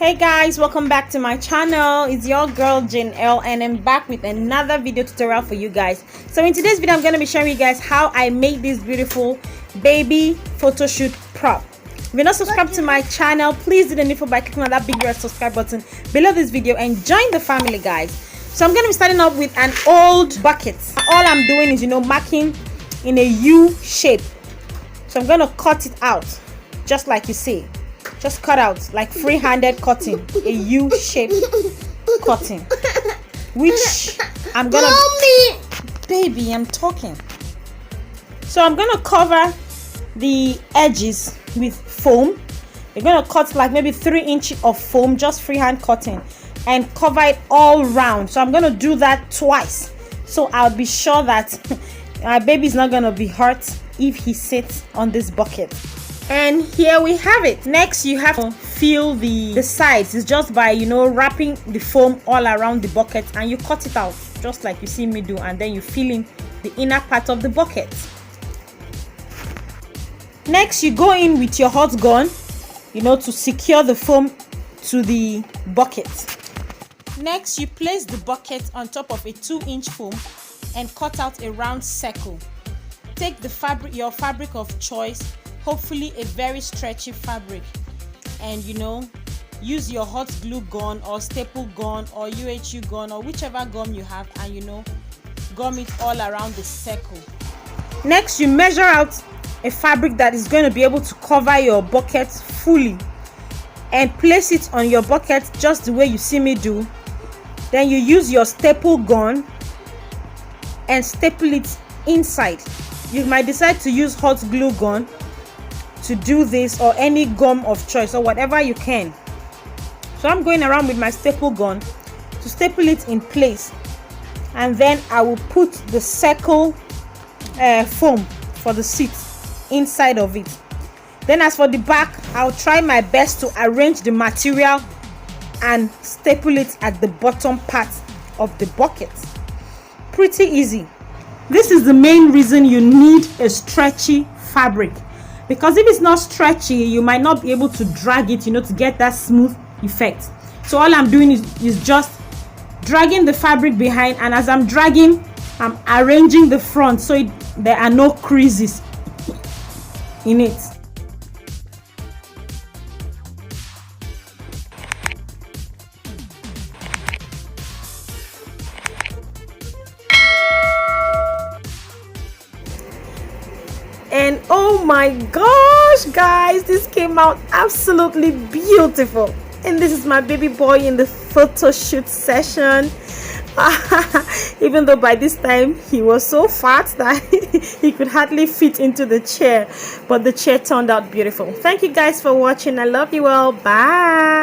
Hey guys, welcome back to my channel. It's your girl Janearl and I'm back with another video tutorial for you guys. So in today's video I'm going to be showing you guys how I made this beautiful baby photo shoot prop. If you're not subscribed to my channel, please do the needful by clicking on that big red subscribe button below this video and join the family, guys. So I'm going to be starting off with an old bucket. All I'm doing is, marking in a U shape. So I'm going to cut it out just like you see. Just cut out like free-handed cutting, a U-shaped cutting, which I'm gonna. Mommy! Baby, I'm talking. So I'm gonna cover the edges with foam. You're gonna cut like maybe 3 inches of foam, just freehand cutting, and cover it all round. So I'm gonna do that twice, so I'll be sure that my baby's not gonna be hurt if he sits on this bucket. And here we have it. Next, you have to fill the sides. It's just by wrapping the foam all around the bucket, and you cut it out just like you see me do, and then you fill in the inner part of the bucket. Next, you go in with your hot gun to secure the foam to the bucket. Next, you place the bucket on top of a 2-inch foam and cut out a round circle. Take the your fabric of choice, hopefully a very stretchy fabric, and use your hot glue gun or staple gun or UHU gun or whichever gum you have, and gum it all around the circle. Next, you measure out a fabric that is going to be able to cover your bucket fully and place it on your bucket just the way you see me do. Then you use your staple gun and staple it inside. You might decide to use hot glue gun to do this, or any gum of choice, or whatever you can. So I'm going around with my staple gun to staple it in place, and then I will put the circle foam for the seat inside of it. Then as for the back, I'll try my best to arrange the material and staple it at the bottom part of the bucket. Pretty easy. This is the main reason you need a stretchy fabric, because if it's not stretchy, you might not be able to drag it, to get that smooth effect. So all I'm doing is just dragging the fabric behind, and as I'm dragging, I'm arranging the front so there are no creases in it. And oh my gosh, guys, this came out absolutely beautiful. And this is my baby boy in the photo shoot session. Even though by this time he was so fat that he could hardly fit into the chair, but the chair turned out beautiful. Thank you guys for watching. I love you all. Bye.